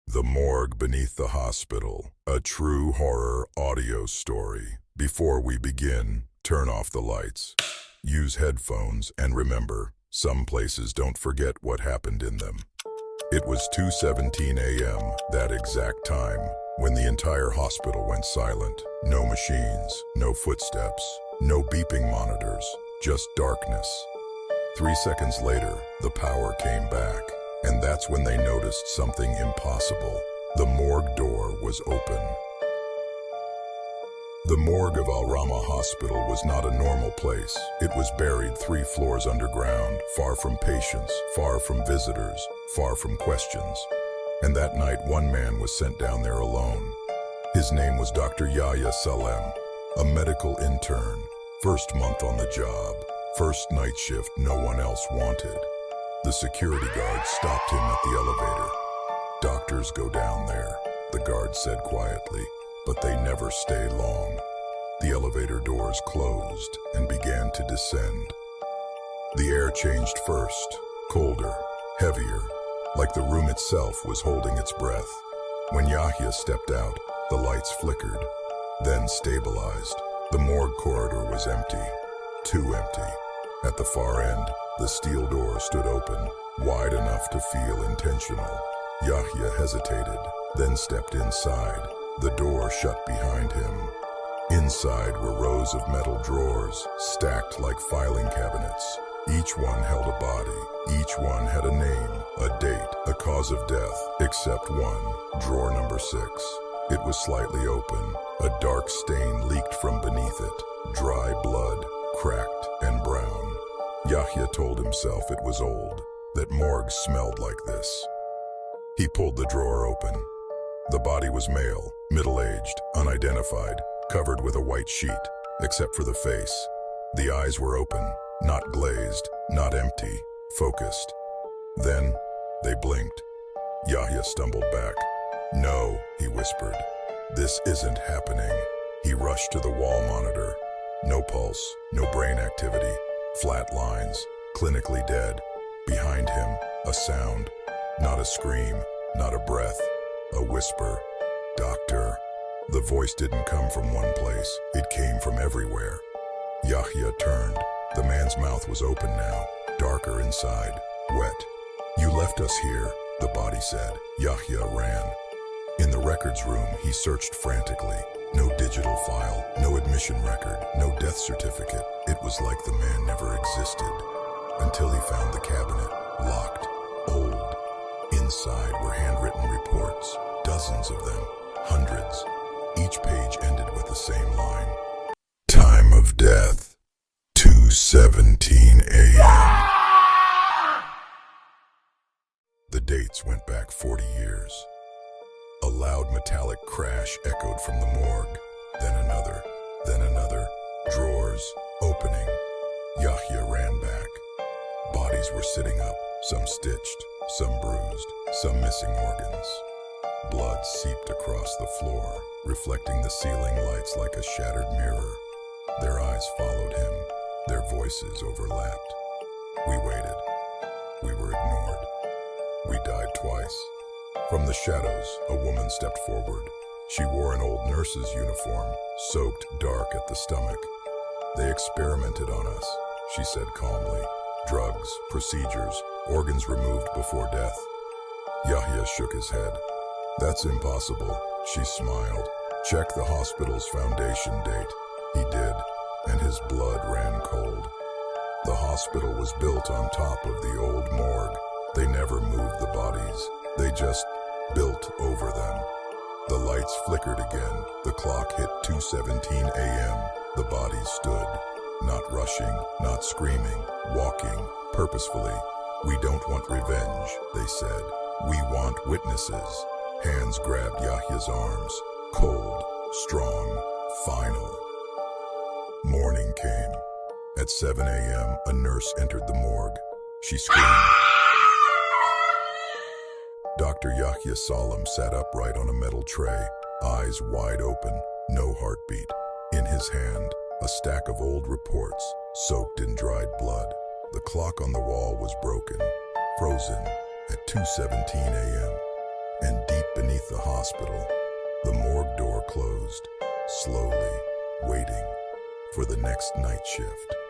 The Morgue Beneath the Hospital, a true horror audio story. Before we begin, turn off the lights. Use headphones and remember, some places don't forget what happened in them. It was 2:17 a.m., that exact time, when the entire hospital went silent. No machines, no footsteps, no beeping monitors, just darkness. 3 seconds later, the power came back. And that's when they noticed something impossible. The morgue door was open. The morgue of Al Rama Hospital was not a normal place. It was buried 3 floors underground, far from patients, far from visitors, far from questions. And that night, one man was sent down there alone. His name was Dr. Yahya Salem, a medical intern. First month on the job, first night shift no one else wanted. The security guard stopped him at the elevator. "Doctors go down there," the guard said quietly, "but they never stay long." The elevator doors closed and began to descend. The air changed first, colder, heavier, like the room itself was holding its breath. When Yahya stepped out, the lights flickered, then stabilized. The morgue corridor was empty, too empty. At the far end, the steel door stood open, wide enough to feel intentional. Yahya hesitated, then stepped inside. The door shut behind him. Inside were rows of metal drawers, stacked like filing cabinets. Each one held a body. Each one had a name, a date, a cause of death, except one, drawer number 6. It was slightly open. A dark stain leaked from beneath it, dry blood, cracked and brown. Yahya told himself it was old, that morgues smelled like this. He pulled the drawer open. The body was male, middle-aged, unidentified, covered with a white sheet, except for the face. The eyes were open, not glazed, not empty, focused. Then, they blinked. Yahya stumbled back. "No," he whispered. "This isn't happening." He rushed to the wall monitor. No pulse, no brain activity. Flat lines, clinically dead. Behind him, a sound. Not a scream, not a breath. A whisper. "Doctor." The voice didn't come from one place. It came from everywhere. Yahya turned. The man's mouth was open now, darker inside, wet. "You left us here," the body said. Yahya ran. In the records room, he searched frantically. No digital file, no admission record, no death certificate. It was like the man never existed. Until he found the cabinet, locked, old. Inside were handwritten reports, dozens of them, hundreds. Each page ended with the same line. "Time of death, 2:17 a.m. The dates went back 40 years. A loud metallic crash echoed from the morgue, then another, then another. Drawers, opening. Yahya ran back. Bodies were sitting up, some stitched, some bruised, some missing organs. Blood seeped across the floor, reflecting the ceiling lights like a shattered mirror. Their eyes followed him, their voices overlapped. We waited. We were ignored. We died twice. From the shadows, a woman stepped forward. She wore an old nurse's uniform, soaked dark at the stomach. "They experimented on us," she said calmly. "Drugs, procedures, organs removed before death." Yahya shook his head. "That's impossible," she smiled. "Check the hospital's foundation date." He did, and his blood ran cold. The hospital was built on top of the old morgue. They never moved the bodies. They just built over them. The lights flickered again. The clock hit 2:17 a.m. The bodies stood, not rushing, not screaming, walking, purposefully. "We don't want revenge," they said. "We want witnesses." Hands grabbed Yahya's arms. Cold, strong, final. Morning came. At 7 a.m., a nurse entered the morgue. She screamed. Dr. Yahya Salem sat upright on a metal tray, eyes wide open, no heartbeat. In his hand, a stack of old reports, soaked in dried blood. The clock on the wall was broken, frozen at 2:17 a.m. And deep beneath hospital, the morgue door closed, slowly, waiting for the next night shift.